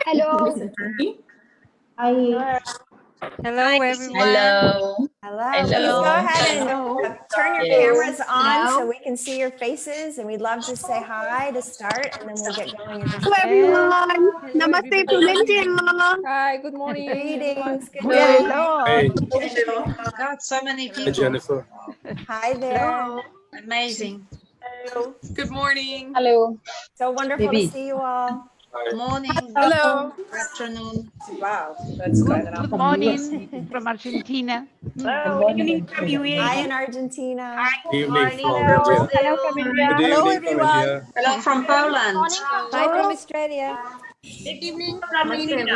Hello. Hi. Hello, everyone. Hello. Hello. Hello. Please go ahead and turn your cameras on so we can see your faces, and we'd love to say hi to start, and then we'll get going in just Hello, a everyone. bit. Namaste from India. Hi, good morning. Greetings. Good Hello. day. Hello. God, so many people. Hi, Jennifer. Hi there. Amazing. Good morning. Hello. So wonderful to see you all. Morning. Hello. Afternoon. Wow, that's good. Good morning from Argentina. Hello. Evening from UAE. Hi in Argentina. Evening from Hello. India. Hello from India. Good Hello, evening from everyone. India. Hello from Poland. Hi from Australia. Good evening from India.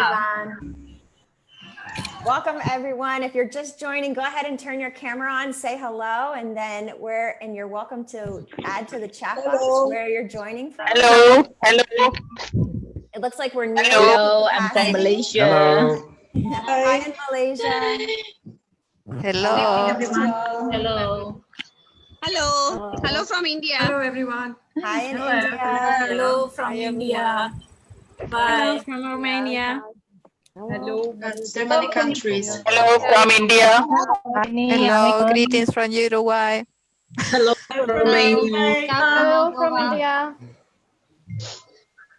Welcome everyone. If you're just joining, go ahead and turn your camera on, say hello, and then you're welcome to add to the chat box where you're joining from. Hello. It looks like we're near. Hello, I'm from capacity. Malaysia. Hello. Hi in Malaysia. Hello. Hello. Hello. Hello from India. Hello, everyone. Hi in India. Hello from India. Hello Bye. from Romania. Hello. God, so many countries. Hello from India. Hello. Greetings from Uruguay. Hello from Romania. Hello from India.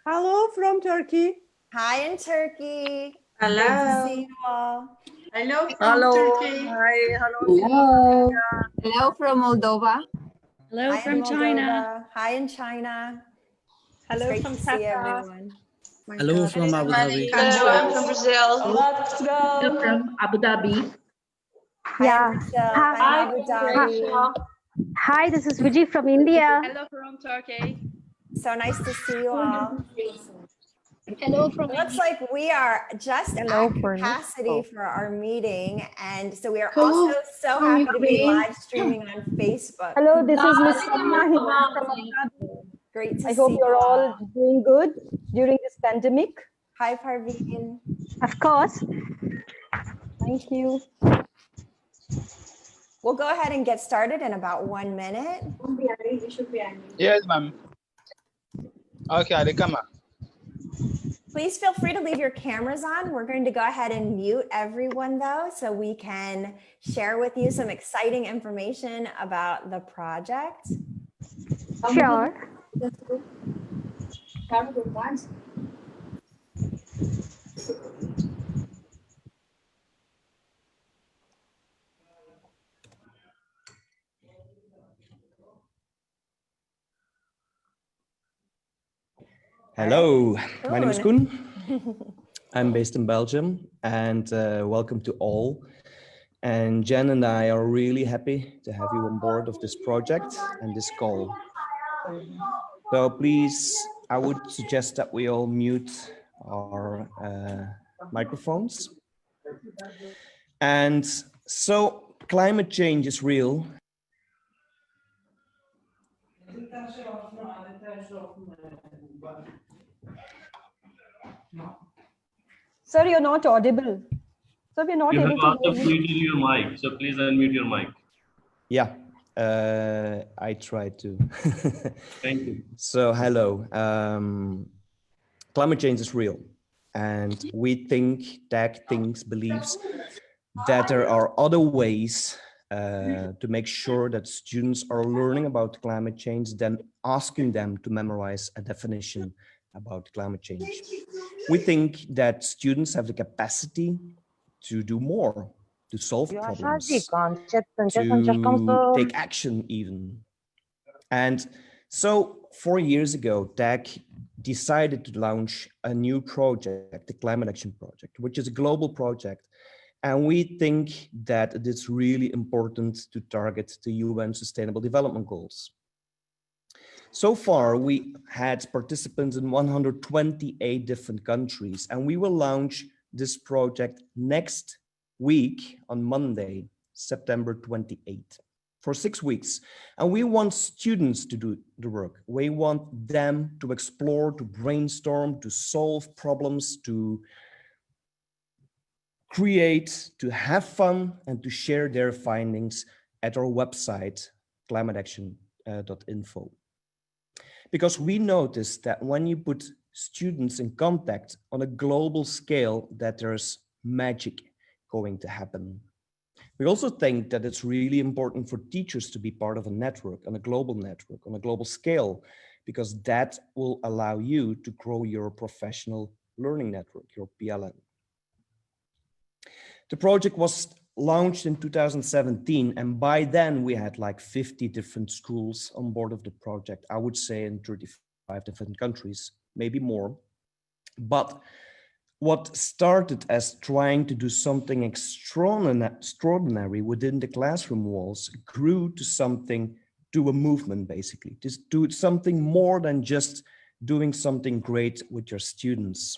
Hello from Turkey. Hi in Turkey. Hello. Great to see you all. Hello from Turkey. Hello. Hello from Moldova. Hello from China. Hi in China. Hello Great from to see Qatar. everyone. Hello from Abu Dhabi. Hello from Brazil. Let's go. From Abu Dhabi. Hi in Brazil. Hi in Abu Dhabi. Hi, this is Vijay from India. Hello from Turkey. So nice to see you all. Hello from Looks like we are just at capacity for our meeting, and so we are also so happy to be live streaming on Facebook. Hello, this is Miss Salma here from Abu Dhabi. Great to I see hope you you're all all. doing good during this pandemic. Hi, Parveen. Of course. Thank you. We'll go ahead and get started in about 1 minute. Yes, ma'am. Okay, I'll come. Please feel free to leave your cameras on. We're going to go ahead and mute everyone though, so we can share with you some exciting information about the project. Sure. Hello, Right. my name is Koen. I'm based in Belgium, and welcome to all. And Jen and I are really happy to have you on board of this project and this call. So please, I would suggest that we all mute our microphones. And so climate change is real. Sir, you're not audible. So we're not You able have to also hear you. muted your mic, so please unmute your mic. Yeah, I tried to. Thank you. So hello, climate change is real. And we think, DAG thinks, believes that there are other ways to make sure that students are learning about climate change than asking them to memorize a definition about climate change. We think that students have the capacity to do more, to solve problems, to take action even. And so 4 years ago, DAG decided to launch a new project, the Climate Action Project, which is a global project. And we think that it is really important to target the UN Sustainable Development Goals. So far, we had participants in 128 different countries, and we will launch this project next week on Monday, September 28th, for 6 weeks. And we want students to do the work. We want them to explore, to brainstorm, to solve problems, to create, to have fun, and to share their findings at our website, climateaction.info. Because we noticed that when you put students in contact on a global scale, that there's magic going to happen. We also think that it's really important for teachers to be part of a network, on a global scale, because that will allow you to grow your professional learning network, your PLN. The project was launched in 2017, and by then we had like 50 different schools on board of the project, I would say in 35 different countries, maybe more. But what started as trying to do something extraordinary within the classroom walls grew to a movement, basically, to do something more than just doing something great with your students.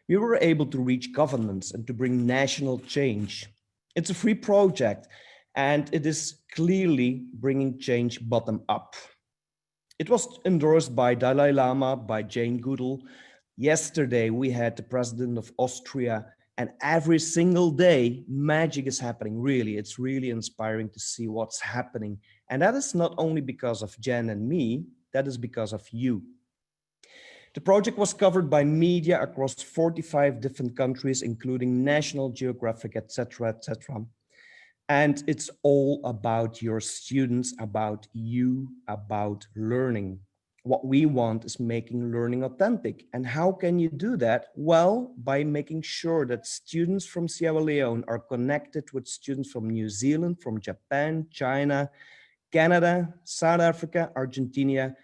We were able to reach governments and to bring national change. It's a free project, and it is clearly bringing change bottom up. It was endorsed by Dalai Lama, by Jane Goodall. Yesterday, we had the president of Austria, and every single day, magic is happening, really. It's really inspiring to see what's happening. And that is not only because of Jen and me, that is because of you. The project was covered by media across 45 different countries, including National Geographic, etc., etc. And it's all about your students, about you, about learning. What we want is making learning authentic. And how can you do that? Well, by making sure that students from Sierra Leone are connected with students from New Zealand, from Japan, China, Canada, South Africa, Argentina,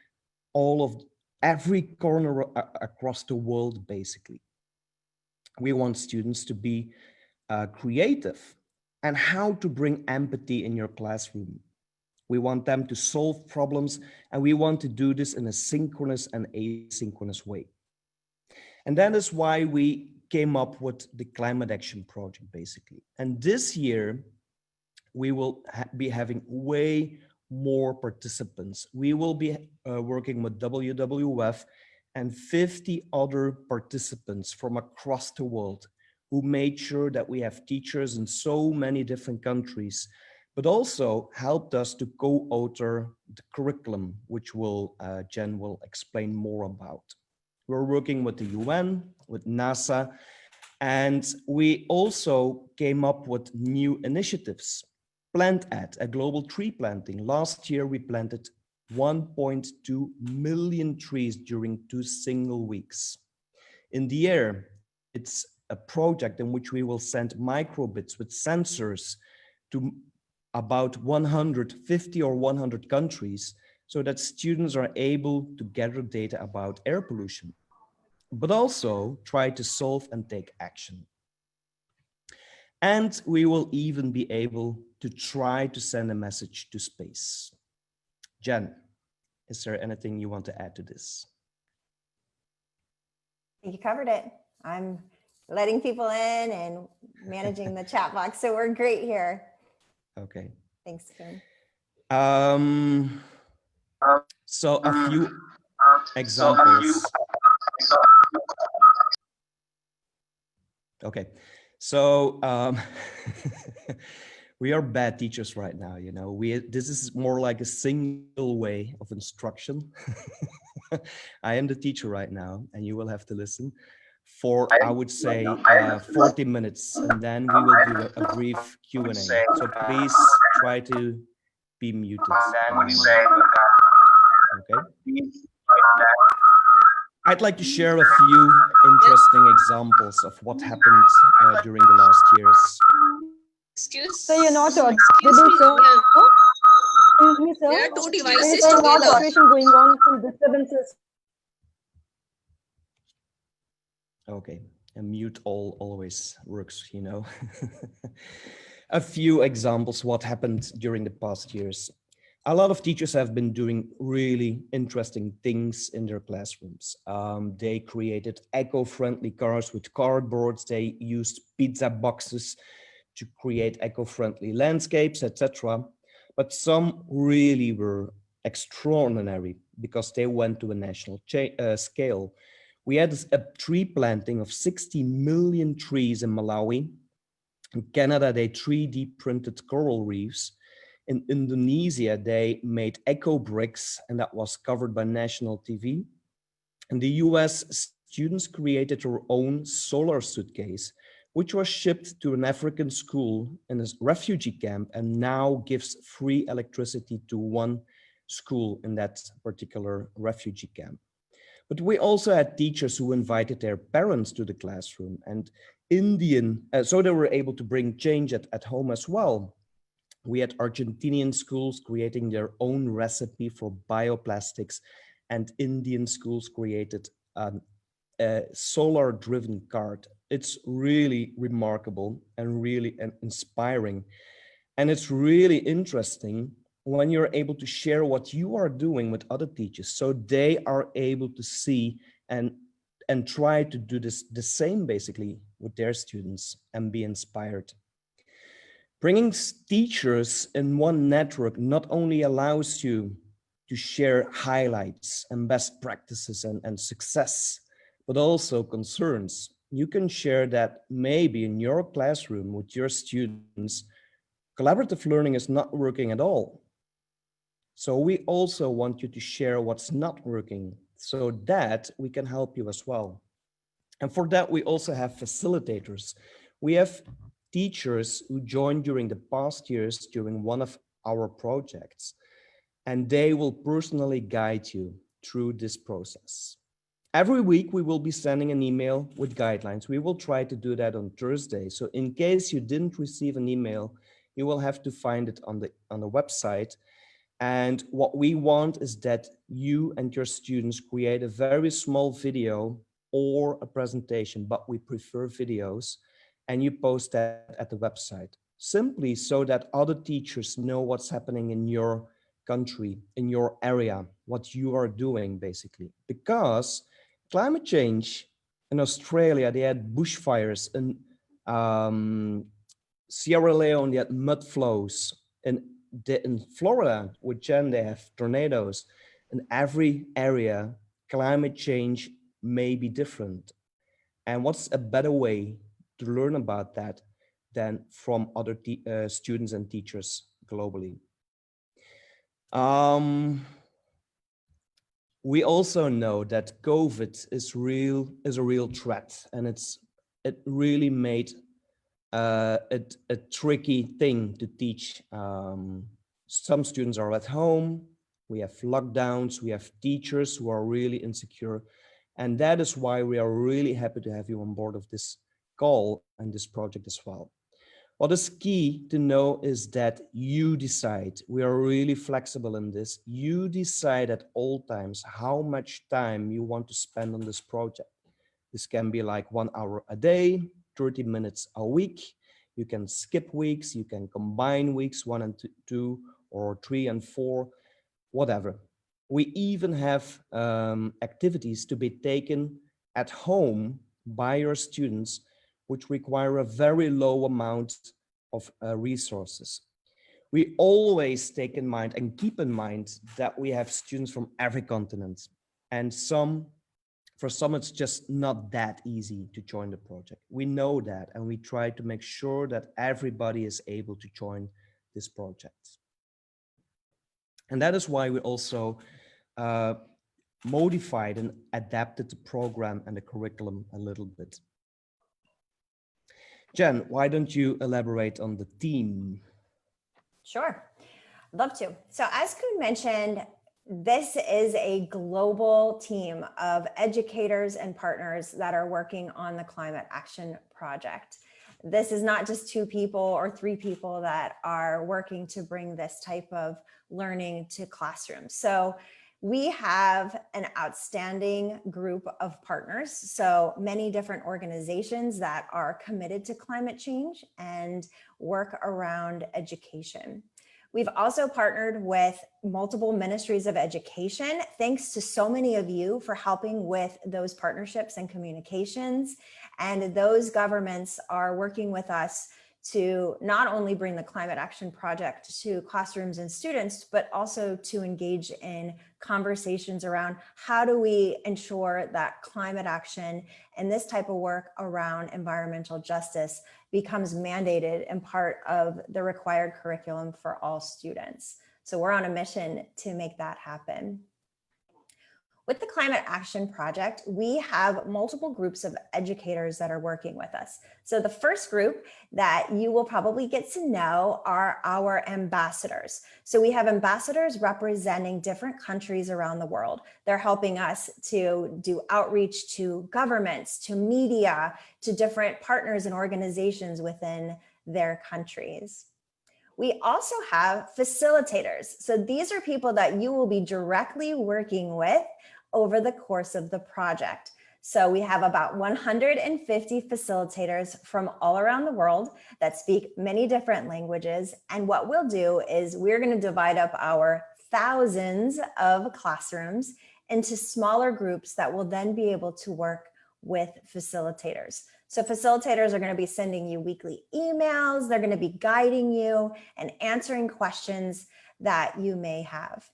every corner across the world, basically. We want students to be creative and how to bring empathy in your classroom. We want them to solve problems, and we want to do this in a synchronous and asynchronous way. And that is why we came up with the Climate Action Project, basically. And this year, we will be having way more participants. We will be working with WWF and 50 other participants from across the world who made sure that we have teachers in so many different countries, but also helped us to co-author the curriculum, which Jen will explain more about. We're working with the UN, with NASA, and we also came up with new initiatives. Plant At, a global tree planting. Last year, we planted 1.2 million trees during 2 single weeks. In the air, it's a project in which we will send microbits with sensors to about 150 or 100 countries so that students are able to gather data about air pollution, but also try to solve and take action. And we will even be able to try to send a message to space. Jen, is there anything you want to add to this? I think you covered it. I'm letting people in and managing the chat box, so we're great here. Okay. Thanks, Kim. So a few examples. Okay, so we are bad teachers right now, you know. This is more like a single way of instruction. I am the teacher right now, and you will have to listen for, I would say, 40 minutes, and then we will do a brief Q&A. So please try to be muted. Okay. I'd like to share a few interesting examples of what happened during the last years. So you're not audible, sir? Excuse me, sir. There are two devices There is a lot of together. situation going on, some disturbances. Okay, and mute all always works, you know. A few examples what happened during the past years. A lot of teachers have been doing really interesting things in their classrooms. They created eco-friendly cars with cardboards. They used pizza boxes to create eco-friendly landscapes, etc. But some really were extraordinary because they went to a national scale. We had a tree planting of 60 million trees in Malawi. In Canada, they 3D printed coral reefs. In Indonesia, they made eco bricks, and that was covered by national TV. In the US, students created their own solar suitcase, which was shipped to an African school in a refugee camp and now gives free electricity to one school in that particular refugee camp. But we also had teachers who invited their parents to the classroom, and so they were able to bring change at home as well. We had Argentinian schools creating their own recipe for bioplastics, and Indian schools created a solar-driven cart. It's really remarkable and really inspiring. And it's really interesting when you're able to share what you are doing with other teachers, so they are able to see and try to do the same basically with their students and be inspired. Bringing teachers in one network not only allows you to share highlights and best practices and success, but also concerns. You can share that maybe in your classroom with your students, collaborative learning is not working at all. So we also want you to share what's not working so that we can help you as well. And for that, we also have facilitators. We have teachers who joined during the past years during one of our projects, and they will personally guide you through this process. Every week, we will be sending an email with guidelines. We will try to do that on Thursday. So in case you didn't receive an email, you will have to find it on the website. And what we want is that you and your students create a very small video or a presentation, but we prefer videos, and you post that at the website, simply so that other teachers know what's happening in your country, in your area, what you are doing basically. Because climate change in Australia, they had bushfires. In Sierra Leone, they had mud flows. In Florida, with Jen, they have tornadoes. In every area, climate change may be different. And what's a better way to learn about that than from other students and teachers globally? We also know that COVID is a real threat, and it really made a tricky thing to teach. Some students are at home, we have lockdowns, we have teachers who are really insecure. And that is why we are really happy to have you on board of this call and this project as well. What is key to know is that you decide. We are really flexible in this. You decide at all times how much time you want to spend on this project. This can be like 1 hour a day, 30 minutes a week. You can skip weeks, you can combine weeks 1 and 2, or 3 and 4, whatever. We even have activities to be taken at home by your students, which require a very low amount of resources. We always take in mind and keep in mind that we have students from every continent, and for some, it's just not that easy to join the project. We know that, and we try to make sure that everybody is able to join this project. And that is why we also modified and adapted the program and the curriculum a little bit. Jen, why don't you elaborate on the team? Sure, love to. So as Koen mentioned, this is a global team of educators and partners that are working on the Climate Action Project. This is not just 2 people or 3 people that are working to bring this type of learning to classrooms. So we have an outstanding group of partners, so many different organizations that are committed to climate change and work around education. We've also partnered with multiple ministries of education. Thanks to so many of you for helping with those partnerships and communications. And those governments are working with us to not only bring the Climate Action Project to classrooms and students, but also to engage in conversations around how do we ensure that climate action and this type of work around environmental justice becomes mandated and part of the required curriculum for all students. So we're on a mission to make that happen. With the Climate Action Project, we have multiple groups of educators that are working with us. So the first group that you will probably get to know are our ambassadors. So we have ambassadors representing different countries around the world. They're helping us to do outreach to governments, to media, to different partners and organizations within their countries. We also have facilitators. So these are people that you will be directly working with over the course of the project. So we have about 150 facilitators from all around the world that speak many different languages. And what we'll do is we're going to divide up our thousands of classrooms into smaller groups that will then be able to work with facilitators. So facilitators are going to be sending you weekly emails. They're going to be guiding you and answering questions that you may have.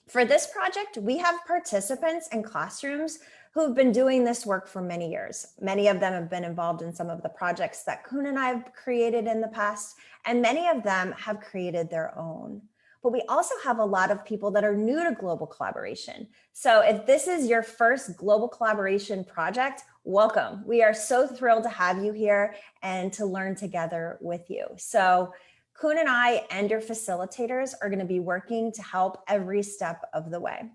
For this project, we have participants in classrooms who've been doing this work for many years. Many of them have been involved in some of the projects that Koen and I have created in the past, and many of them have created their own. But we also have a lot of people that are new to global collaboration. So if this is your first global collaboration project, welcome. We are so thrilled to have you here and to learn together with you. So Koen and I and your facilitators are going to be working to help every step of the way.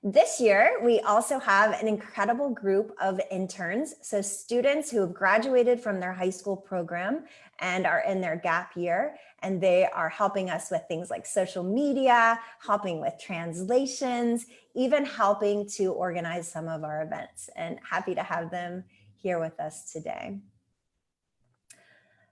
This year, we also have an incredible group of interns, so students who have graduated from their high school program and are in their gap year, and they are helping us with things like social media, helping with translations, even helping to organize some of our events, and happy to have them here with us today.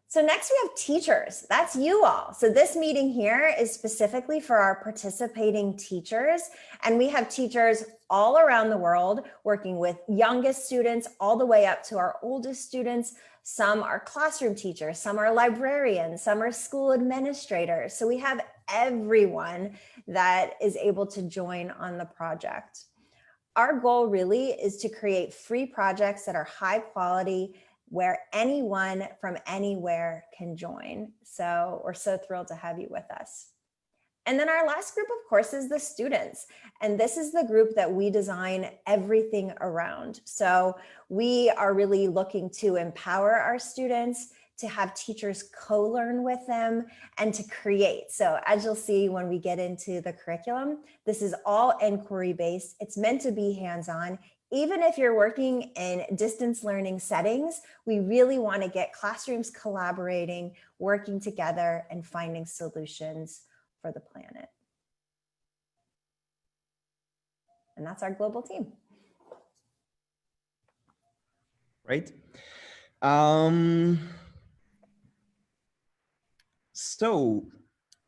So next we have teachers. That's you all. So this meeting here is specifically for our participating teachers. And we have teachers all around the world working with youngest students all the way up to our oldest students. Some are classroom teachers, some are librarians, some are school administrators. So we have everyone that is able to join on the project. Our goal really is to create free projects that are high quality, where anyone from anywhere can join. So we're so thrilled to have you with us. And then our last group, of course, is the students. And this is the group that we design everything around. So we are really looking to empower our students, to have teachers co-learn with them, and to create. So as you'll see when we get into the curriculum, this is all inquiry-based. It's meant to be hands-on. Even if you're working in distance learning settings, we really want to get classrooms collaborating, working together, and finding solutions for the planet. And that's our global team. Right. So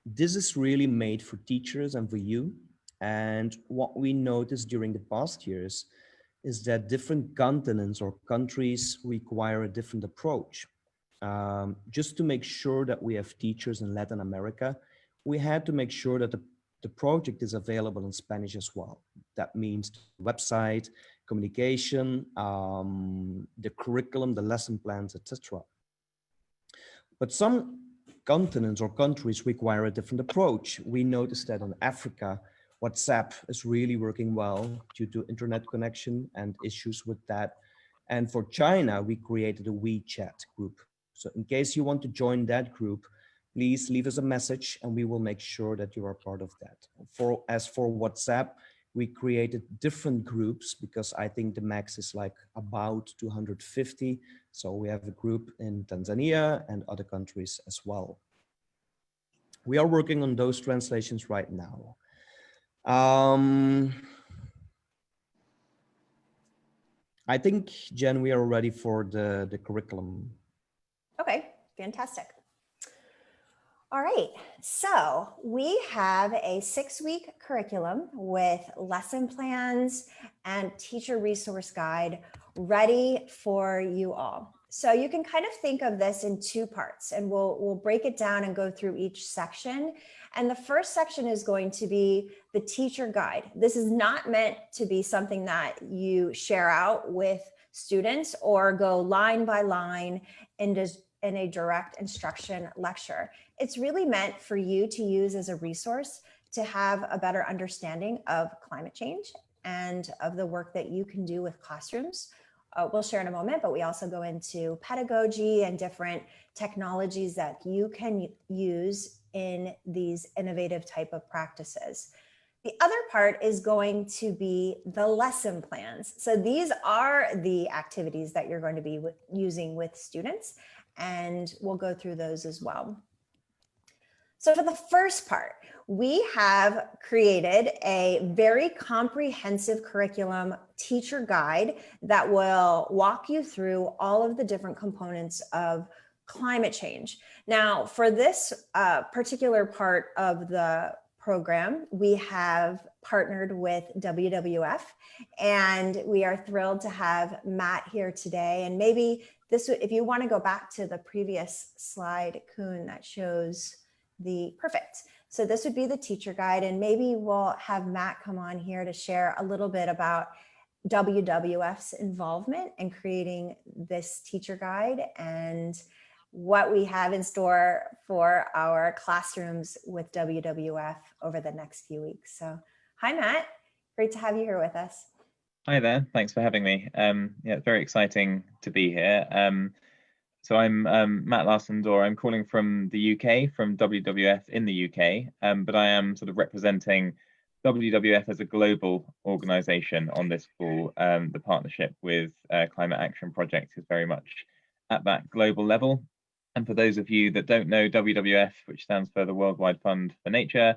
this is really made for teachers and for you. And what we noticed during the past years is that different continents or countries require a different approach. Just to make sure that we have teachers in Latin America, we had to make sure that the project is available in Spanish as well. That means the website, communication, the curriculum, the lesson plans, etc. But some continents or countries require a different approach. We noticed that in Africa, WhatsApp is really working well due to internet connection and issues with that. And for China, we created a WeChat group. So in case you want to join that group, please leave us a message and we will make sure that you are part of that. As for WhatsApp, we created different groups because I think the max is like about 250. So we have a group in Tanzania and other countries as well. We are working on those translations right now. I think, Jen, we are ready for the curriculum. Okay, fantastic. All right, so we have a 6-week curriculum with lesson plans and teacher resource guide ready for you all. So you can kind of think of this in 2 parts, and we'll break it down and go through each section. And the first section is going to be the teacher guide. This is not meant to be something that you share out with students or go line by line in a direct instruction lecture. It's really meant for you to use as a resource to have a better understanding of climate change and of the work that you can do with classrooms. We'll share in a moment, but we also go into pedagogy and different technologies that you can use in these innovative type of practices. The other part is going to be the lesson plans. So these are the activities that you're going to be using with students, and we'll go through those as well. So for the first part, we have created a very comprehensive curriculum teacher guide that will walk you through all of the different components of climate change. Now, for this particular part of the program, we have partnered with WWF, and we are thrilled to have Matt here today. And maybe this, if you want to go back to the previous slide, Kuhn, that shows perfect. So this would be the teacher guide, and maybe we'll have Matt come on here to share a little bit about WWF's involvement in creating this teacher guide and what we have in store for our classrooms with WWF over the next few weeks. So hi, Matt. Great to have you here with us. Hi there. Thanks for having me. Yeah, it's very exciting to be here. So I'm Matt Larson-Dore. I'm calling from the UK, from WWF in the UK, but I am sort of representing WWF as a global organisation on this call. The partnership with Climate Action Project is very much at that global level. And for those of you that don't know, WWF, which stands for the Worldwide Fund for Nature,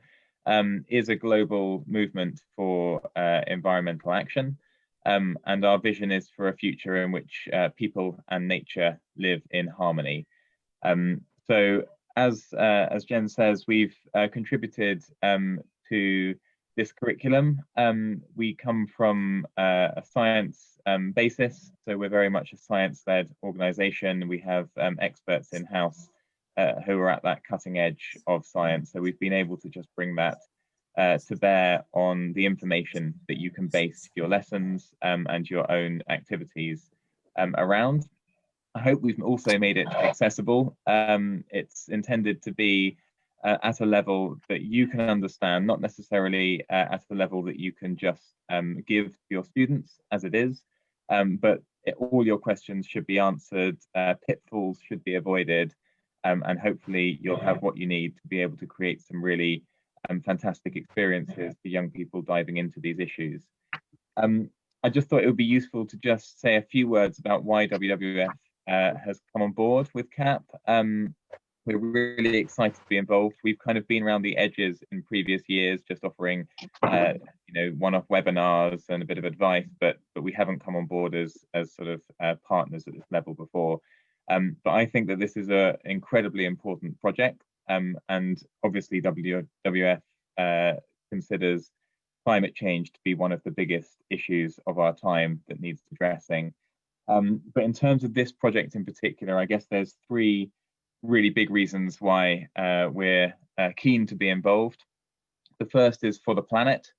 is a global movement for environmental action. And our vision is for a future in which people and nature live in harmony. So as Jen says, we've contributed to this curriculum. We come from a science basis, so we're very much a science-led organization. We have experts in-house who are at that cutting edge of science. So we've been able to just bring that to bear on the information that you can base your lessons and your own activities around. I hope we've also made it accessible. It's intended to be at a level that you can understand, not necessarily at a level that you can just give to your students as it is, but all your questions should be answered, pitfalls should be avoided, and hopefully you'll have what you need to be able to create some really fantastic experiences for young people diving into these issues. I just thought it would be useful to just say a few words about why WWF has come on board with CAP. We're really excited to be involved. We've kind of been around the edges in previous years, just offering one-off webinars and a bit of advice, but we haven't come on board as sort of partners at this level before. But I think that this is an incredibly important project. And obviously WWF considers climate change to be one of the biggest issues of our time that needs addressing. But in terms of this project in particular, I guess there's three really big reasons why we're keen to be involved. The first is for the planet.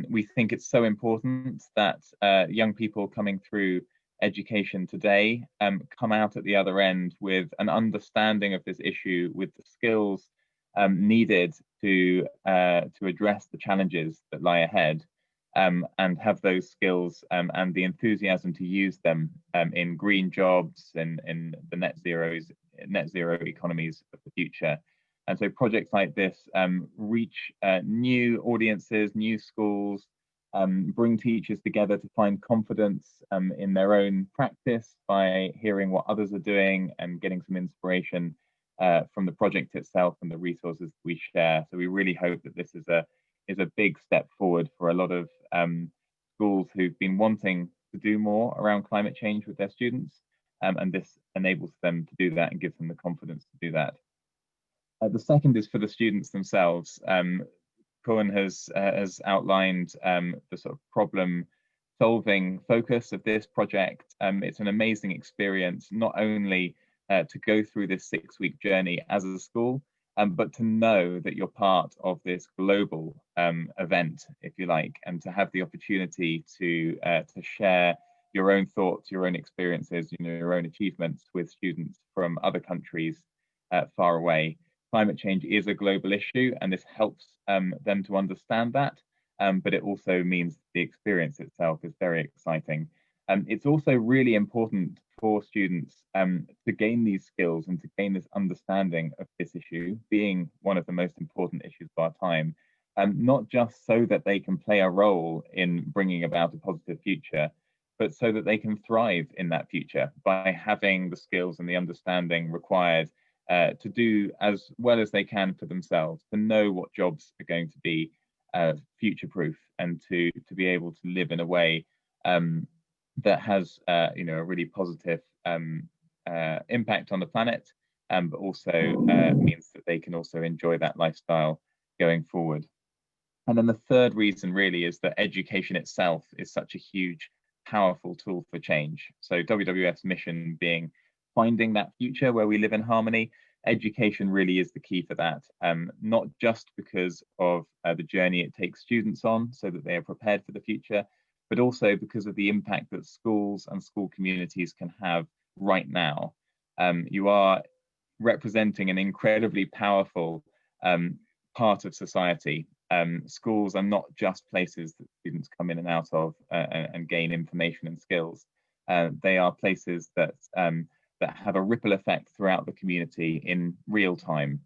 We think it's so important that young people coming through education today come out at the other end with an understanding of this issue, with the skills needed to address the challenges that lie ahead, and have those skills and the enthusiasm to use them in green jobs and in the net zero economies of the future. And so projects like this reach new audiences, new schools, bring teachers together to find confidence in their own practice by hearing what others are doing and getting some inspiration from the project itself and the resources we share. So we really hope that this is a big step forward for a lot of schools who've been wanting to do more around climate change with their students, and this enables them to do that and gives them the confidence to do that. The second is for the students themselves. Cohen has outlined the sort of problem-solving focus of this project. It's an amazing experience, not only to go through this 6-week journey as a school, but to know that you're part of this global event, if you like, and to have the opportunity to share your own thoughts, your own experiences, your own achievements with students from other countries far away. climate change is a global issue, and this helps them to understand that. But it also means the experience itself is very exciting. It's also really important for students to gain these skills and to gain this understanding of this issue, being one of the most important issues of our time, not just so that they can play a role in bringing about a positive future, but so that they can thrive in that future by having the skills and the understanding required to do as well as they can for themselves, to know what jobs are going to be future-proof, and to be able to live in a way that has a really positive impact on the planet, but also means that they can also enjoy that lifestyle going forward. And then the third reason really is that education itself is such a huge, powerful tool for change. So WWF's mission being finding that future where we live in harmony, education really is the key for that, not just because of the journey it takes students on so that they are prepared for the future, but also because of the impact that schools and school communities can have right now. You are representing an incredibly powerful part of society. Schools are not just places that students come in and out of and gain information and skills. They are places that have a ripple effect throughout the community in real time.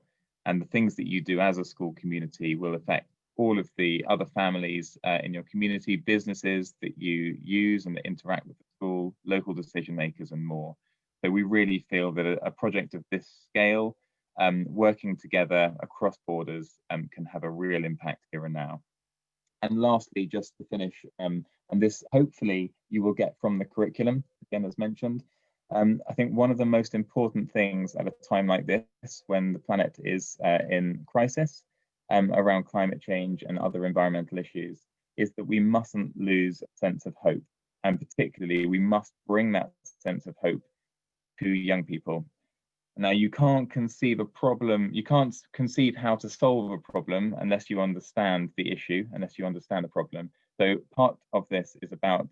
And the things that you do as a school community will affect all of the other families in your community, businesses that you use and that interact with the school, local decision makers, and more. So we really feel that a project of this scale, working together across borders, can have a real impact here and now. And lastly, just to finish, and this hopefully you will get from the curriculum, again as mentioned, I think one of the most important things at a time like this, when the planet is in crisis around climate change and other environmental issues, is that we mustn't lose a sense of hope. And particularly, we must bring that sense of hope to young people. Now, you can't conceive a problem, you can't conceive how to solve a problem unless you understand the issue, unless you understand the problem. So part of this is about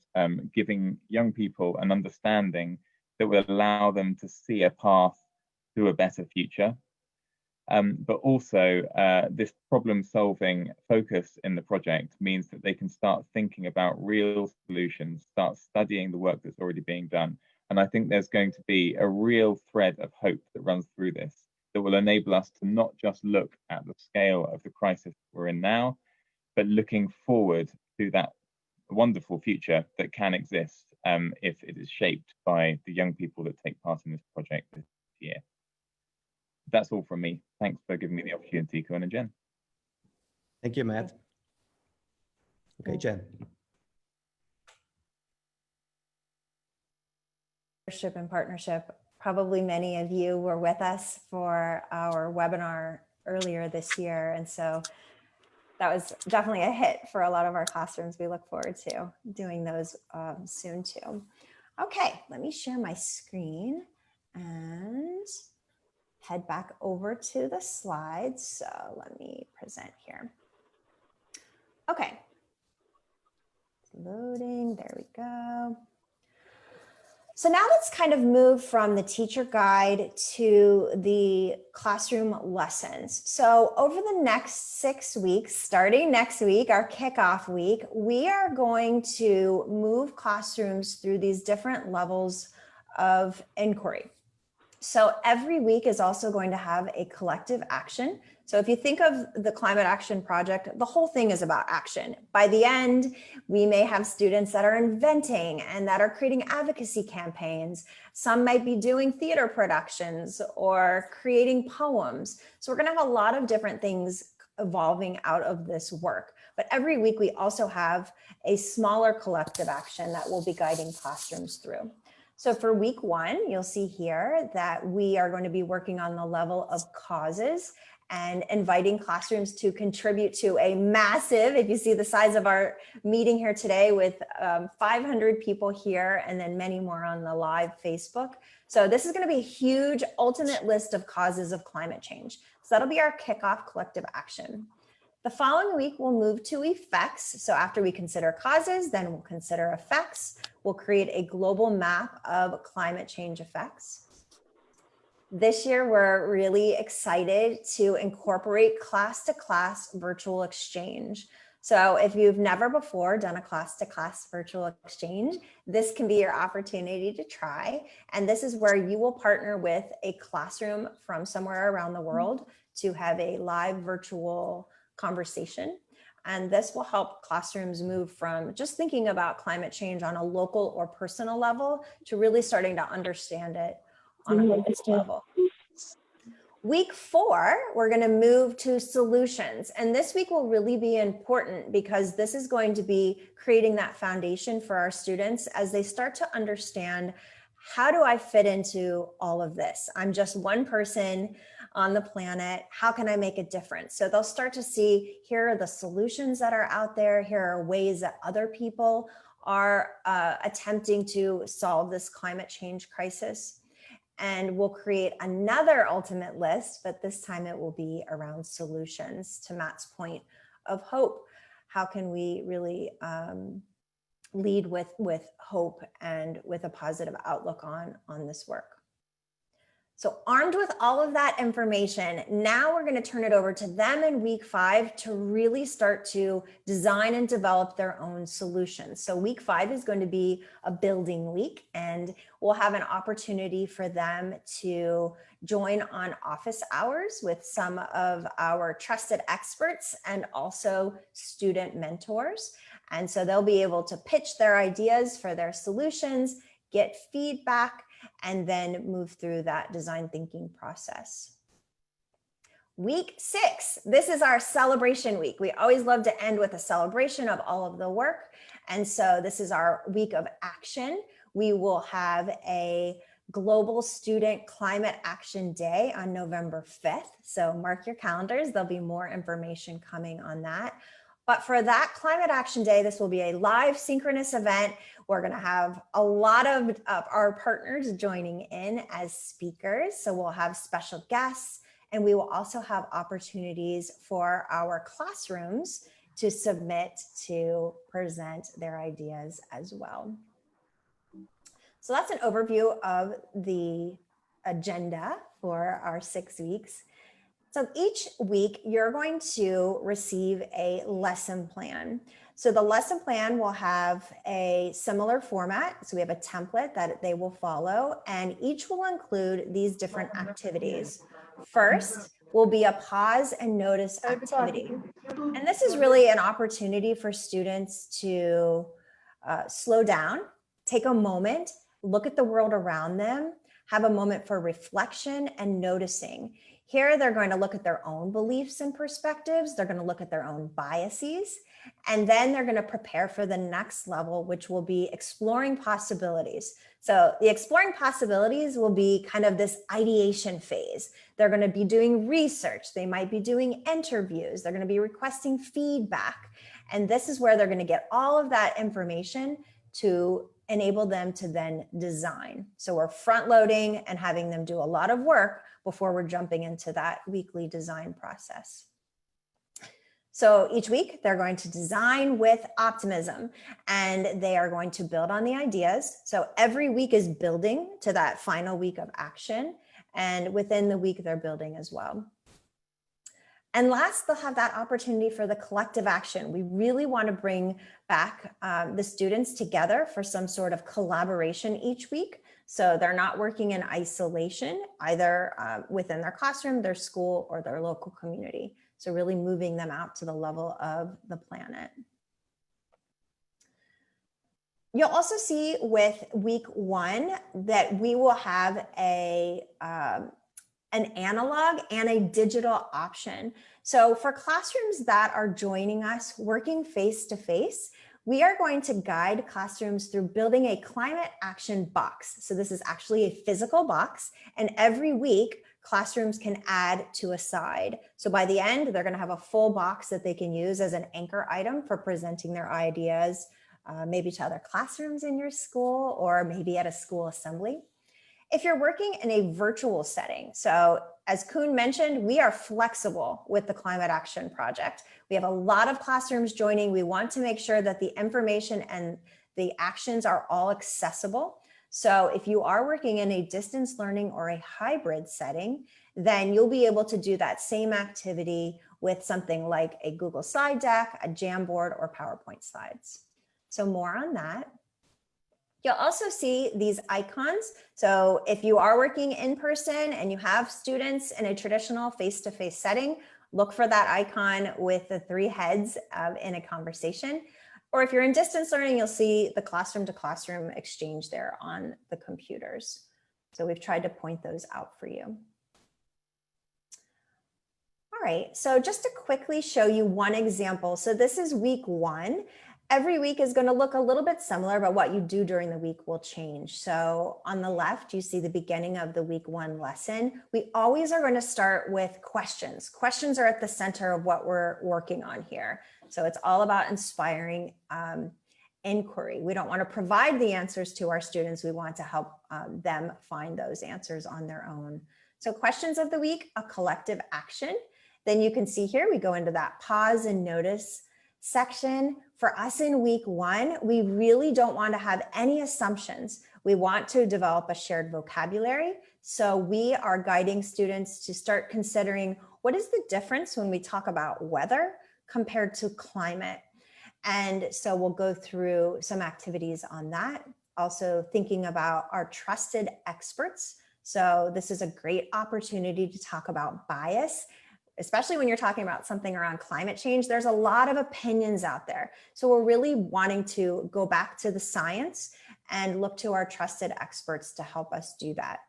giving young people an understanding that will allow them to see a path to a better future. But also this problem-solving focus in the project means that they can start thinking about real solutions, start studying the work that's already being done. And I think there's going to be a real thread of hope that runs through this that will enable us to not just look at the scale of the crisis we're in now, but looking forward to that wonderful future that can exist if it is shaped by the young people that take part in this project this year. That's all from me. Thanks for giving me the opportunity, Kuan and Jen. Thank you, Matt. Okay, Jen. And partnership. Probably many of you were with us for our webinar earlier this year. And so that was definitely a hit for a lot of our classrooms. We look forward to doing those soon too. Okay, let me share my screen and head back over to the slides. So let me present here. Okay, it's loading, there we go. So now let's kind of move from the teacher guide to the classroom lessons. So over the next 6 weeks, starting next week, our kickoff week, we are going to move classrooms through these different levels of inquiry. So every week is also going to have a collective action. So if you think of the Climate Action Project, the whole thing is about action. By the end, we may have students that are inventing and that are creating advocacy campaigns. Some might be doing theater productions or creating poems. So we're going to have a lot of different things evolving out of this work. But every week we also have a smaller collective action that will be guiding classrooms through. So for week 1, you'll see here that we are going to be working on the level of causes and inviting classrooms to contribute to a massive, if you see the size of our meeting here today with 500 people here and then many more on the live Facebook. So this is going to be a huge ultimate list of causes of climate change. So that'll be our kickoff collective action. The following week, we'll move to effects. So after we consider causes, then we'll consider effects. We'll create a global map of climate change effects. This year, we're really excited to incorporate class-to-class virtual exchange. So if you've never before done a class-to-class virtual exchange, this can be your opportunity to try. And this is where you will partner with a classroom from somewhere around the world to have a live virtual conversation. And this will help classrooms move from just thinking about climate change on a local or personal level to really starting to understand it on a global level. Week 4, we're going to move to solutions. And this week will really be important because this is going to be creating that foundation for our students as they start to understand, how do I fit into all of this? I'm just one person on the planet. How can I make a difference? So they'll start to see, here are the solutions that are out there. Here are ways that other people are attempting to solve this climate change crisis. And we'll create another ultimate list, but this time it will be around solutions, to Matt's point of hope. How can we really lead with hope and with a positive outlook on this work? So armed with all of that information, now we're going to turn it over to them in week 5 to really start to design and develop their own solutions. So week 5 is going to be a building week, and we'll have an opportunity for them to join on office hours with some of our trusted experts and also student mentors. And so they'll be able to pitch their ideas for their solutions, get feedback, and then move through that design thinking process. Week 6, this is our celebration week. We always love to end with a celebration of all of the work. And so this is our week of action. We will have a Global Student Climate Action Day on November 5th. So mark your calendars. There'll be more information coming on that. But for that Climate Action Day, this will be a live synchronous event. We're going to have a lot of our partners joining in as speakers. So we'll have special guests, and we will also have opportunities for our classrooms to submit to present their ideas as well. So that's an overview of the agenda for our 6 weeks. So each week you're going to receive a lesson plan. So the lesson plan will have a similar format. So we have a template that they will follow, and each will include these different activities. First will be a pause and notice activity. And this is really an opportunity for students to slow down, take a moment, look at the world around them, have a moment for reflection and noticing. Here, they're going to look at their own beliefs and perspectives. They're going to look at their own biases, and then they're going to prepare for the next level, which will be exploring possibilities. So the exploring possibilities will be kind of this ideation phase. They're going to be doing research. They might be doing interviews. They're going to be requesting feedback. And this is where they're going to get all of that information to enable them to then design. So we're front loading and having them do a lot of work before we're jumping into that weekly design process. So each week they're going to design with optimism, and they are going to build on the ideas. So every week is building to that final week of action, and within the week they're building as well. And last, they'll have that opportunity for the collective action. We really want to bring back the students together for some sort of collaboration each week. So they're not working in isolation, either within their classroom, their school, or their local community. So really moving them out to the level of the planet. You'll also see with week 1 that we will have an analog and a digital option. So for classrooms that are joining us working face-to-face, we are going to guide classrooms through building a climate action box. So this is actually a physical box, and every week classrooms can add to a side. So by the end, they're going to have a full box that they can use as an anchor item for presenting their ideas, maybe to other classrooms in your school, or maybe at a school assembly. If you're working in a virtual setting, so as Kuhn mentioned, we are flexible with the Climate Action Project. We have a lot of classrooms joining. We want to make sure that the information and the actions are all accessible. So if you are working in a distance learning or a hybrid setting, then you'll be able to do that same activity with something like a Google slide deck, a Jamboard, or PowerPoint slides. So more on that. You'll also see these icons. So if you are working in person and you have students in a traditional face-to-face setting, look for that icon with the 3 heads in a conversation. Or if you're in distance learning, you'll see the classroom to classroom exchange there on the computers. So we've tried to point those out for you. All right, so just to quickly show you one example. So this is week 1. Every week is going to look a little bit similar, but what you do during the week will change. So on the left, you see the beginning of the week 1 lesson. We always are going to start with questions. Questions are at the center of what we're working on here. So it's all about inspiring inquiry. We don't want to provide the answers to our students. We want to help them find those answers on their own. So questions of the week, a collective action. Then you can see here, we go into that pause and notice section. For us in week 1, we really don't want to have any assumptions. We want to develop a shared vocabulary. So we are guiding students to start considering what is the difference when we talk about weather compared to climate. And so we'll go through some activities on that. Also thinking about our trusted experts. So this is a great opportunity to talk about bias, especially when you're talking about something around climate change. There's a lot of opinions out there. So we're really wanting to go back to the science and look to our trusted experts to help us do that.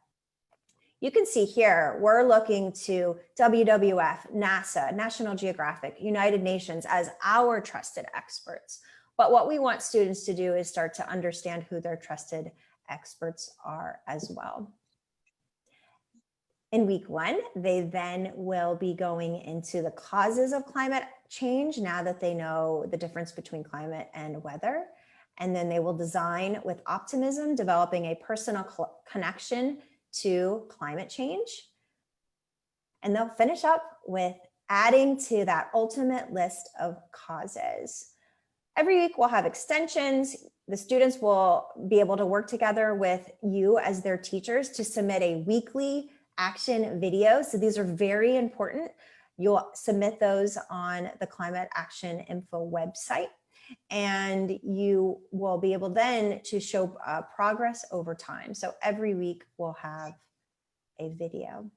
You can see here, we're looking to WWF, NASA, National Geographic, United Nations as our trusted experts. But what we want students to do is start to understand who their trusted experts are as well. In week 1, they then will be going into the causes of climate change now that they know the difference between climate and weather. And then they will design with optimism, developing a personal connection to climate change. And they'll finish up with adding to that ultimate list of causes. Every week we'll have extensions. The students will be able to work together with you as their teachers to submit a weekly action video. So these are very important. You'll submit those on the Climate Action Info website, and you will be able then to show progress over time. So every week we'll have a video.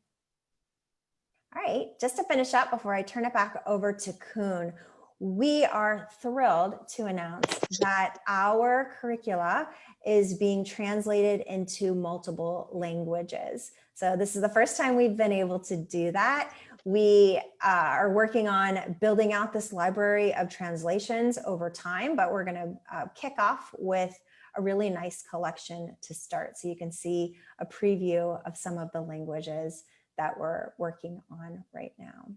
All right, just to finish up before I turn it back over to Koen, we are thrilled to announce that our curricula is being translated into multiple languages. So this is the first time we've been able to do that. We are working on building out this library of translations over time, but we're going to kick off with a really nice collection to start. So you can see a preview of some of the languages that we're working on right now.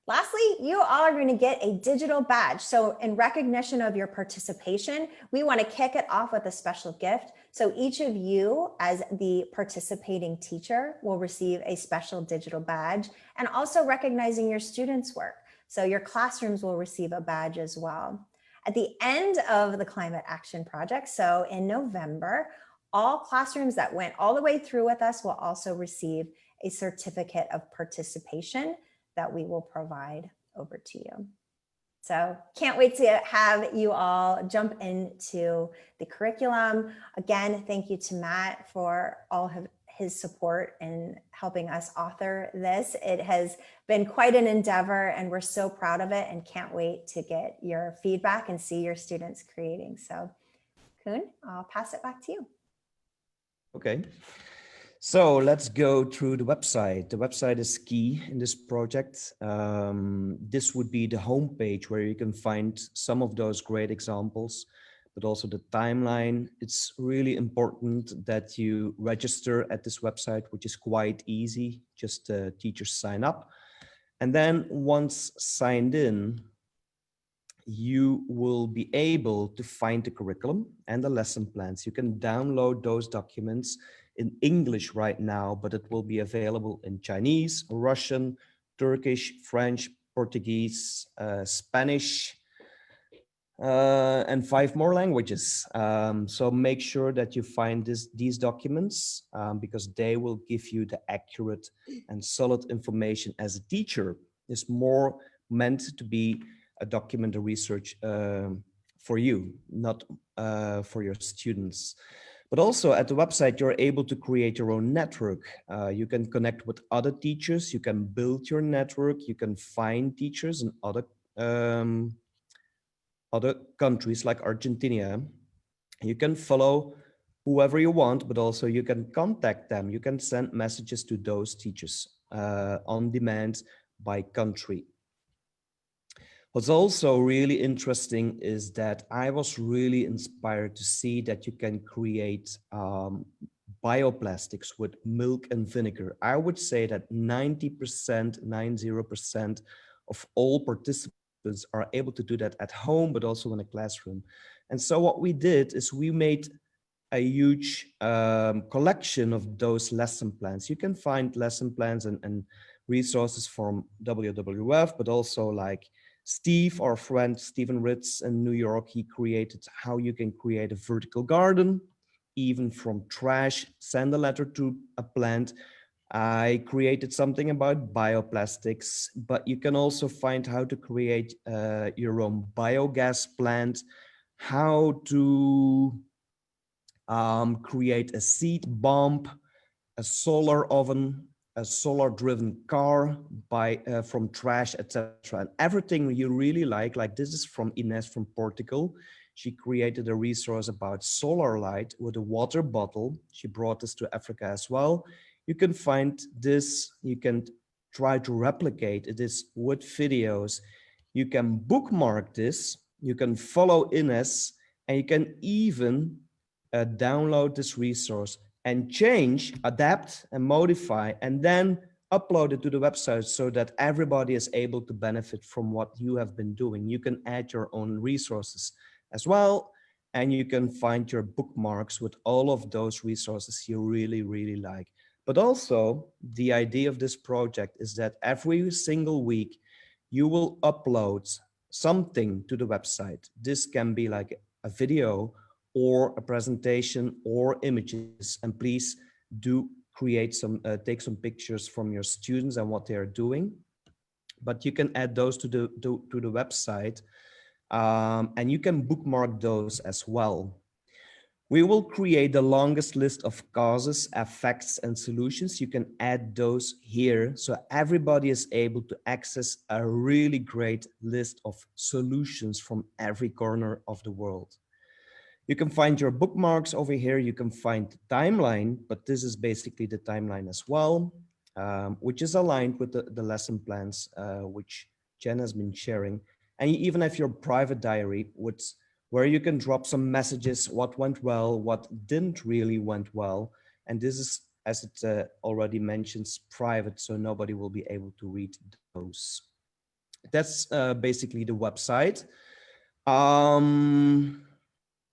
Lastly, you all are going to get a digital badge. So in recognition of your participation, we want to kick it off with a special gift. So each of you as the participating teacher will receive a special digital badge, and also recognizing your students' work. So your classrooms will receive a badge as well. At the end of the Climate Action Project, so in November, all classrooms that went all the way through with us will also receive a certificate of participation that we will provide over to you. So can't wait to have you all jump into the curriculum. Again, thank you to Matt for all of his support in helping us author this. It has been quite an endeavor, and we're so proud of it and can't wait to get your feedback and see your students creating. So Koen, I'll pass it back to you. Okay. So let's go through the website. The website is key in this project. This would be the homepage where you can find some of those great examples, but also the timeline. It's really important that you register at this website, which is quite easy. Just teachers sign up. And then once signed in, you will be able to find the curriculum and the lesson plans. You can download those documents in English right now, but it will be available in Chinese, Russian, Turkish, French, Portuguese, Spanish, and 5 more languages. So make sure that you find these documents because they will give you the accurate and solid information. As a teacher, it's more meant to be a document of research for you, not for your students. But also at the website, you're able to create your own network. You can connect with other teachers, you can build your network, you can find teachers in other countries like Argentina. You can follow whoever you want, but also you can contact them. You can send messages to those teachers on demand by country. What's also really interesting is that I was really inspired to see that you can create bioplastics with milk and vinegar. I would say that 90% of all participants are able to do that at home, but also in a classroom. And so what we did is we made a huge collection of those lesson plans. You can find lesson plans and resources from WWF, but also like Steve, our friend Stephen Ritz in New York, he created how you can create a vertical garden, even from trash, send a letter to a plant. I created something about bioplastics, but you can also find how to create your own biogas plant, how to create a seed bomb, a solar oven, a solar-driven car from trash, etc. And everything you really like this is from Ines from Portugal. She created a resource about solar light with a water bottle. She brought this to Africa as well. You can find this, you can try to replicate it is with videos. You can bookmark this, you can follow Ines, and you can even download this resource and change, adapt and modify, and then upload it to the website so that everybody is able to benefit from what you have been doing. You can add your own resources as well, and you can find your bookmarks with all of those resources you really, really like. But also, the idea of this project is that every single week, you will upload something to the website. This can be like a video or a presentation or images, and please do create some, take some pictures from your students and what they are doing. But you can add those to the website, and you can bookmark those as well. We will create the longest list of causes, effects, and solutions. You can add those here so everybody is able to access a really great list of solutions from every corner of the world. You can find your bookmarks over here. You can find the timeline, but this is basically the timeline as well, which is aligned with the lesson plans, which Jen has been sharing. And you even have your private diary, where you can drop some messages, what went well, what didn't really went well. And this is, as it already mentions, private, so nobody will be able to read those. That's basically the website.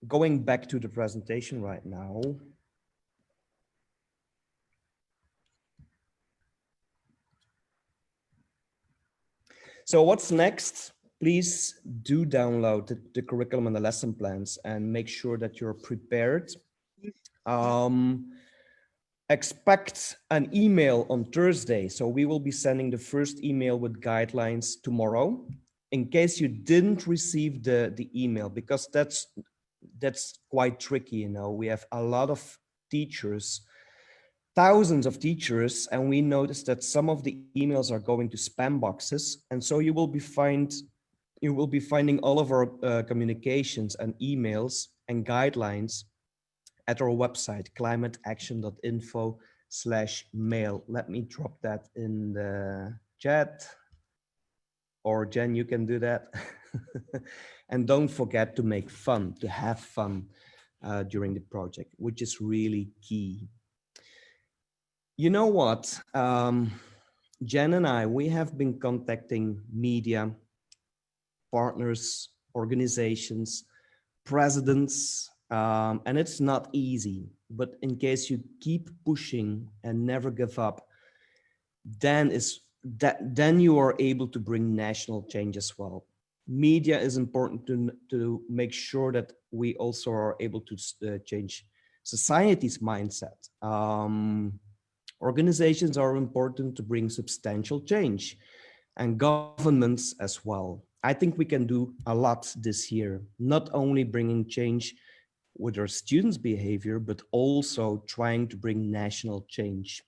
Going back to the presentation right now. So what's next? Please do download the curriculum and the lesson plans and make sure that you're prepared. Expect an email on Thursday. So we will be sending the first email with guidelines tomorrow. In case you didn't receive the email, because that's quite tricky, you know. We have a lot of teachers, thousands of teachers, and we noticed that some of the emails are going to spam boxes. And so you will be finding all of our communications and emails and guidelines at our website, climateaction.info/mail. Let me drop that in the chat. Or Jen, you can do that. And don't forget to make fun, to have fun during the project, which is really key. You know what? Jen and I, we have been contacting media, partners, organizations, presidents, and it's not easy. But in case you keep pushing and never give up, then you are able to bring national change as well. media is important to make sure that we also are able to change society's mindset. Organizations are important to bring substantial change, and governments as well. I think we can do a lot this year, not only bringing change with our students' behavior, but also trying to bring national change.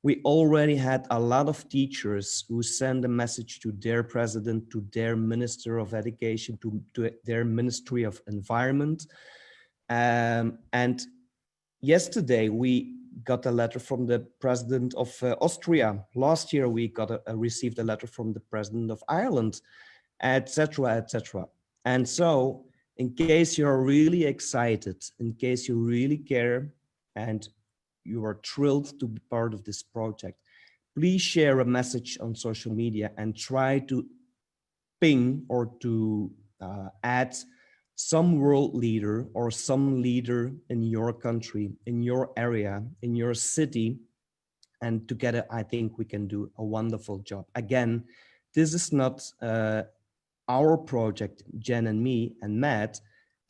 We already had a lot of teachers who send a message to their president, to their minister of education, to their ministry of environment. And yesterday we got a letter from the president of Austria. Last year we received a letter from the president of Ireland, etc., etc. And so, in case you're really excited, in case you really care, and you are thrilled to be part of this project, please share a message on social media and try to ping or to add some world leader or some leader in your country, in your area, in your city. And together, I think we can do a wonderful job. Again, this is not our project, Jen and me and Matt.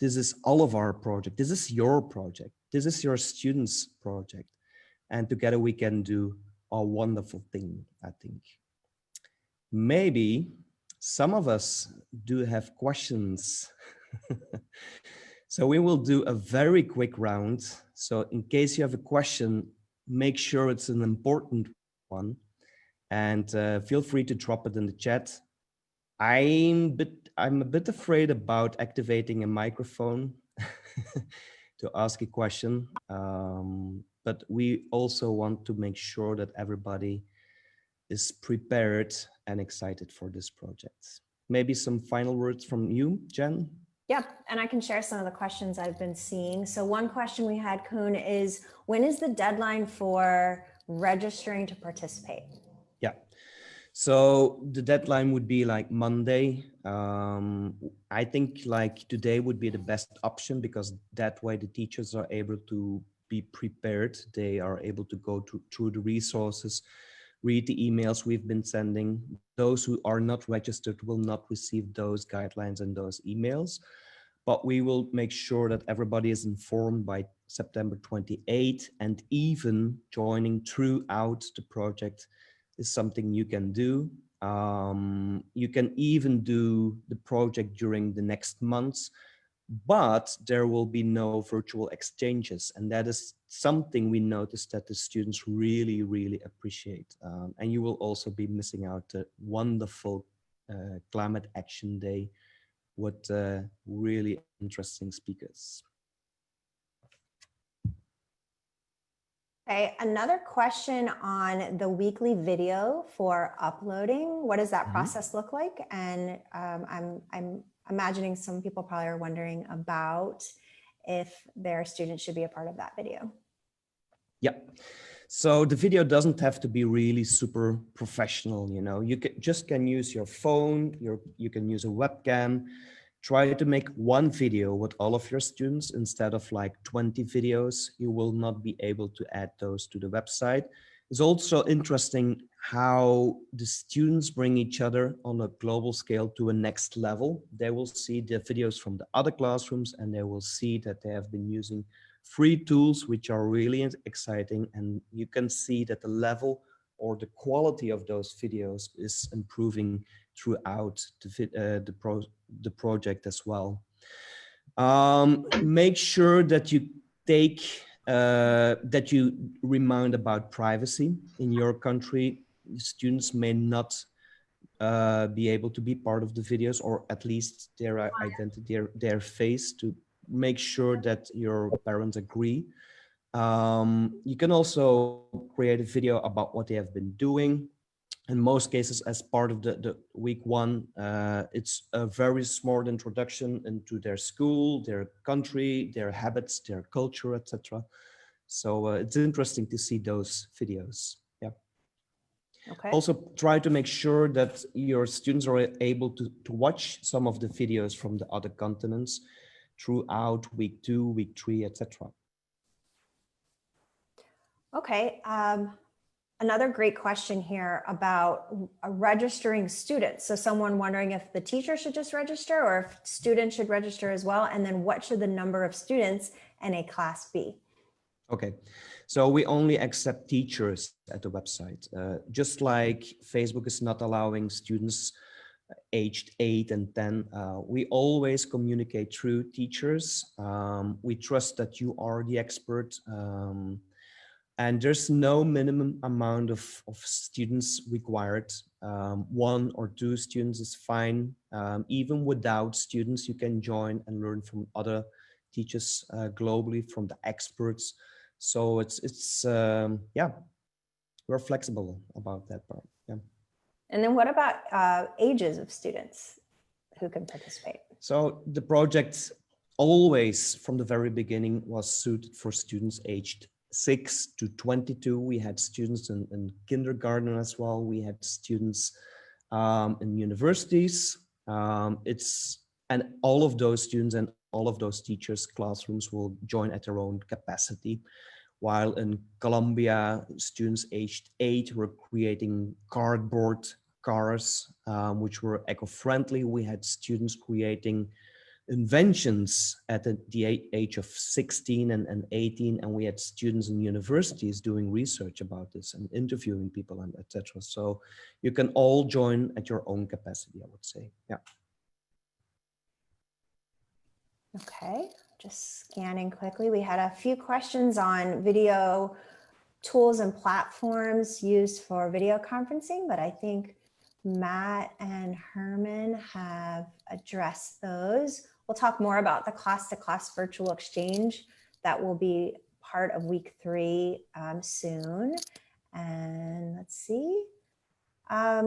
This is all of our project. This is your project. This is your students' project. And together we can do a wonderful thing, I think. Maybe some of us do have questions. So we will do a very quick round. So in case you have a question, make sure it's an important one, and feel free to drop it in the chat. I'm a bit afraid about activating a microphone to ask a question, but we also want to make sure that everybody is prepared and excited for this project. Maybe some final words from you, Jen? Yep, and I can share some of the questions I've been seeing. So one question we had, Koen, is when is the deadline for registering to participate? Yeah, so the deadline would be like Monday. I think like today would be the best option, because that way the teachers are able to be prepared. They are able to go through the resources, read the emails we've been sending. Those who are not registered will not receive those guidelines and those emails, but we will make sure that everybody is informed by September 28th, and even joining throughout the project is something you can do. You can even do the project during the next months, but there will be no virtual exchanges. And that is something we noticed that the students really, really appreciate. And you will also be missing out the wonderful Climate Action Day with really interesting speakers. Okay, another question on the weekly video for uploading. What does that process look like? And I'm imagining some people probably are wondering about if their students should be a part of that video. Yeah, so the video doesn't have to be really super professional, you know. You can use your phone, you can use a webcam. Try to make one video with all of your students instead of like 20 videos. You will not be able to add those to the website. It's also interesting how the students bring each other on a global scale to a next level. They will see the videos from the other classrooms, and they will see that they have been using free tools, which are really exciting. And you can see that the level or the quality of those videos is improving throughout the project as well. Make sure that you that you remind about privacy. In your country, students may not be able to be part of the videos, or at least their identity, their face, to make sure that your parents agree. You can also create a video about what they have been doing. In most cases, as part of the week one, it's a very small introduction into their school, their country, their habits, their culture, etc. So it's interesting to see those videos. Yeah. Okay. Also, try to make sure that your students are able to watch some of the videos from the other continents throughout week 2, week 3, etc. Okay. another great question here about registering students. So someone wondering if the teacher should just register or if students should register as well. And then what should the number of students in a class be? Okay, so we only accept teachers at the website. Just like Facebook is not allowing students aged 8 and 10, we always communicate through teachers. We trust that you are the expert, and there's no minimum amount of students required. 1 or 2 students is fine. Even without students, you can join and learn from other teachers globally, from the experts. So it's yeah, we're flexible about that part. Yeah. And then what about ages of students who can participate? So the project always from the very beginning was suited for students aged 6 to 22. We had students in kindergarten as well. We had students in universities. And all of those students and all of those teachers' classrooms will join at their own capacity. While in Colombia, students aged 8 were creating cardboard cars, which were eco-friendly. We had students creating inventions at the age of 16 and 18, and we had students in universities doing research about this and interviewing people and etc. So you can all join at your own capacity, I would say. Yeah. Okay, just scanning quickly. We had a few questions on video tools and platforms used for video conferencing, but I think Matt and Herman have addressed those. We'll talk more about the class-to-class virtual exchange that will be part of week 3 soon. And let's see. I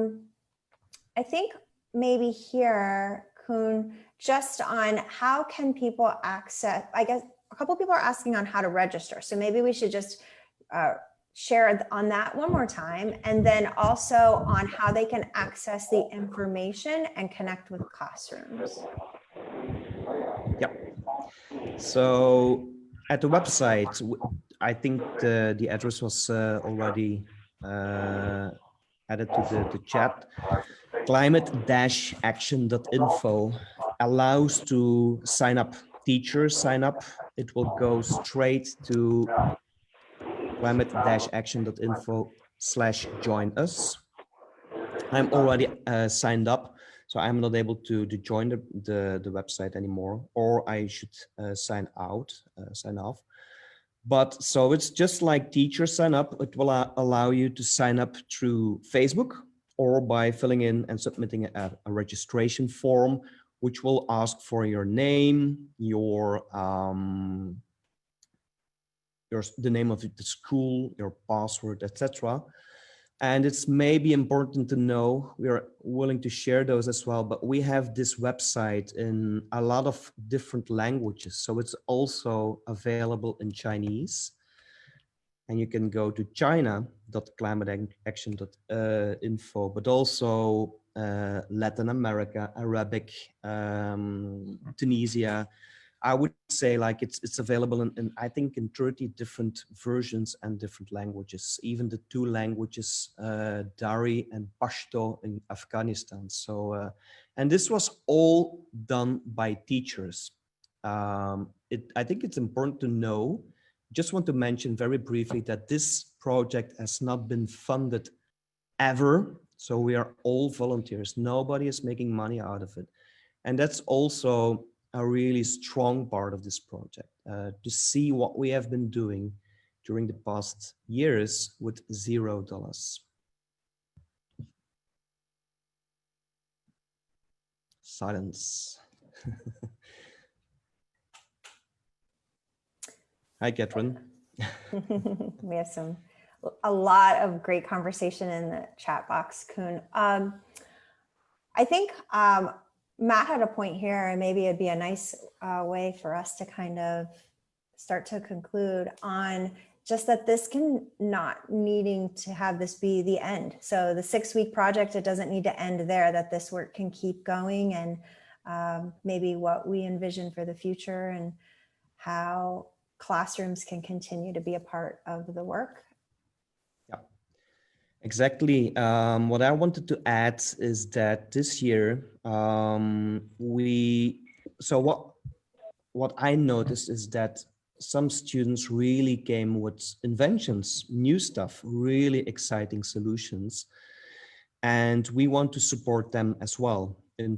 think maybe here, Koen, just on how can people access, I guess a couple people are asking on how to register. So maybe we should just share on that one more time, and then also on how they can access the information and connect with classrooms. Yep. So at the website, I think the address was already added to the chat. Climate-action.info allows to sign up. Teachers sign up. It will go straight to climate-action.info/join us. I'm already signed up, so I'm not able to join the website anymore, or I should sign off. But so it's just like teachers sign up. It will allow you to sign up through Facebook or by filling in and submitting a registration form, which will ask for your name, the name of the school, your password, etc. And it's maybe important to know, we are willing to share those as well, but we have this website in a lot of different languages. So it's also available in Chinese. And you can go to china.climateaction.info, but also Latin America, Arabic, Tunisia. I would say like it's available in I think in 30 different versions and different languages, even the 2 languages, Dari and Pashto in Afghanistan. So, and this was all done by teachers. I think it's important to know, just want to mention very briefly that this project has not been funded ever. So we are all volunteers. Nobody is making money out of it. And that's also a really strong part of this project, to see what we have been doing during the past years with $0. Silence. Hi, Catherine. We have a lot of great conversation in the chat box, Koen. I think Matt had a point here, and maybe it'd be a nice way for us to kind of start to conclude on just that this can not needing to have this be the end. So the 6-week project, it doesn't need to end there, that this work can keep going, and maybe what we envision for the future and how classrooms can continue to be a part of the work. Yeah. Exactly. What I wanted to add is that this year what I noticed is that some students really came with inventions, new stuff, really exciting solutions, and we want to support them as well in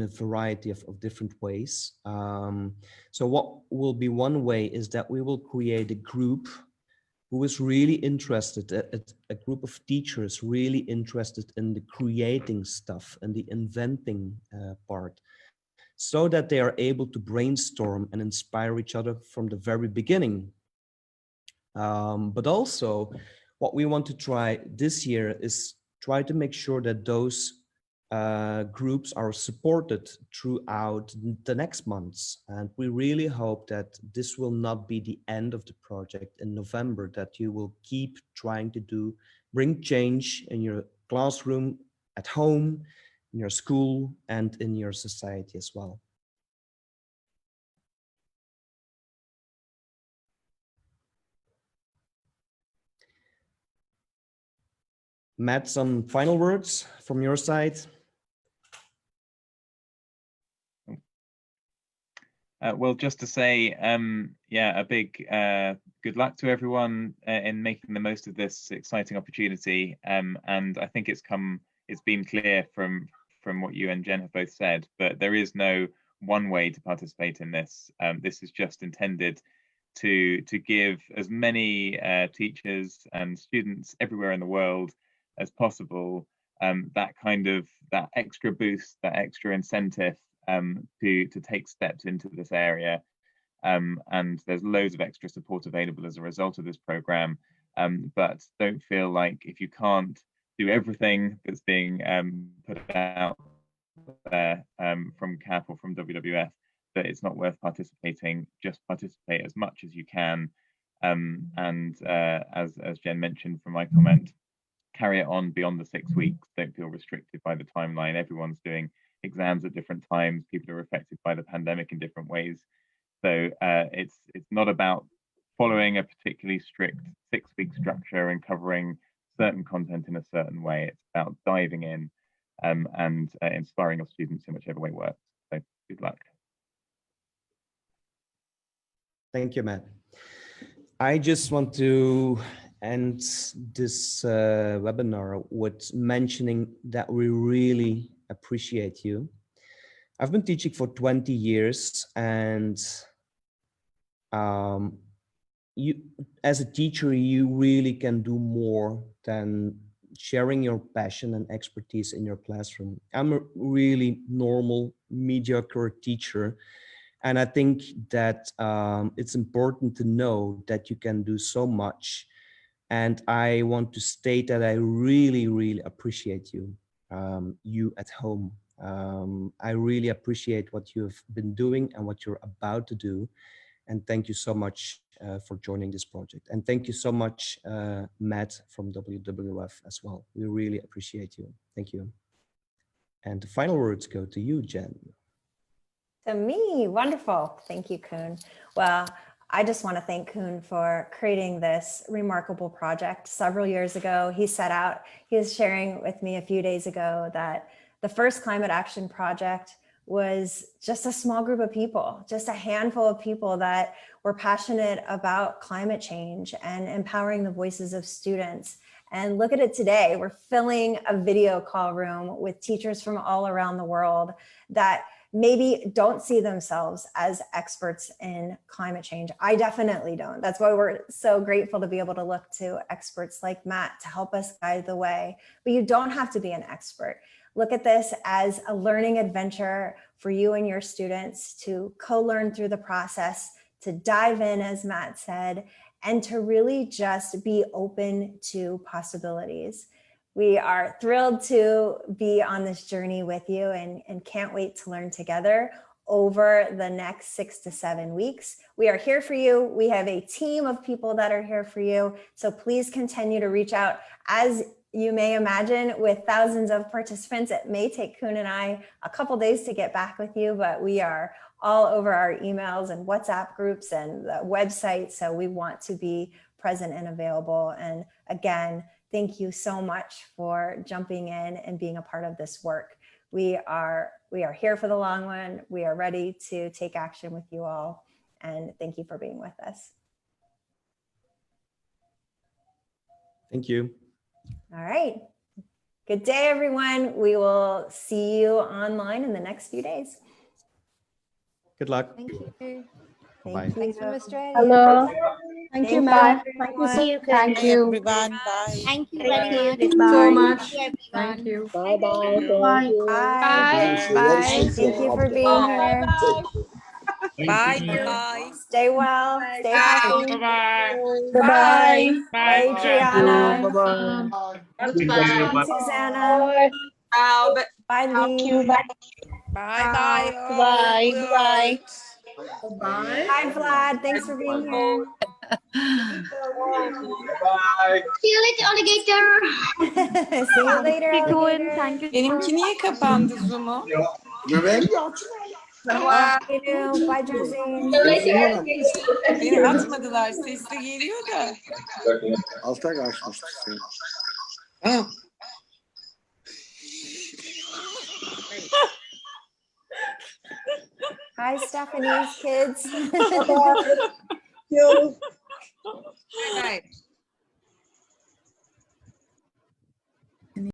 a variety of different ways. So what will be one way is that we will create a group who is really interested, a group of teachers really interested in the creating stuff and the inventing part, so that they are able to brainstorm and inspire each other from the very beginning. But also what we want to try this year is try to make sure that those groups are supported throughout the next months. And we really hope that this will not be the end of the project in November, that you will keep trying to bring change in your classroom, at home, in your school, and in your society as well. Matt, some final words from your side? Well, just to say, yeah, a big good luck to everyone in making the most of this exciting opportunity. And I think it's been clear from what you and Jen have both said, but there is no one way to participate in this. This is just intended to give as many teachers and students everywhere in the world as possible that extra boost, that extra incentive to take steps into this area. And there's loads of extra support available as a result of this program. But don't feel like if you can't do everything that's being put out there from CAP or from WWF, that it's not worth participating. Just participate as much as you can. And as Jen mentioned from my comment, carry it on beyond the 6 weeks. Don't feel restricted by the timeline. Everyone's doing exams at different times. People are affected by the pandemic in different ways. So it's not about following a particularly strict 6-week structure and covering certain content in a certain way. It's about diving in and inspiring your students in whichever way works. So good luck. Thank you, Matt. I just want to end this webinar with mentioning that we really appreciate you. I've been teaching for 20 years, and you, as a teacher, you really can do more than sharing your passion and expertise in your classroom. I'm a really normal, mediocre teacher, and I think that it's important to know that you can do so much. And I want to state that I really, really appreciate you, you at home. I really appreciate what you've been doing and what you're about to do. And thank you so much for joining this project. And thank you so much, Matt from WWF as well. We really appreciate you. Thank you. And the final words go to you, Jen. To me, wonderful. Thank you, Koen. Well, I just want to thank Koen for creating this remarkable project. Several years ago, he set out, he was sharing with me a few days ago that the first climate action project was just a small group of people, just a handful of people that were passionate about climate change and empowering the voices of students. And look at it today, we're filling a video call room with teachers from all around the world that maybe don't see themselves as experts in climate change. I definitely don't. That's why we're so grateful to be able to look to experts like Matt to help us guide the way. But you don't have to be an expert. Look at this as a learning adventure for you and your students to co-learn through the process, to dive in, as Matt said, and to really just be open to possibilities. We are thrilled to be on this journey with you and can't wait to learn together over the next 6 to 7 weeks. We are here for you. We have a team of people that are here for you. So please continue to reach out. As you may imagine, with thousands of participants, it may take Koen and I a couple days to get back with you, but we are all over our emails and WhatsApp groups and the website. So we want to be present and available. And again, thank you so much for jumping in and being a part of this work. We are here for the long run. We are ready to take action with you all. And thank you for being with us. Thank you. All right. Good day, everyone. We will see you online in the next few days. Good luck. Thank you. Bye. Thanks for Mr. Eddie. Hello. Thank you, Matt. Thank you. See you. Thank you. Everyone, bye. Thank you very much. So much. Thank you. Bye-bye. Bye. Bye. Thank you for being here. Bye. Bye. Stay well. Stay healthy. Bye-bye. Bye, Gianna. Bye-bye. Bye, Susanna. Bye, Lee. Bye. Bye. Bye, Vlad. Thanks for being here. See you later, alligator. See you later, alligator. Thank you. Benimki niye kapandı Zoom'u? Bye, Josine. Beni atmadılar. Sesli geliyor da. Hi, Stephanie's kids. Yo. Good night.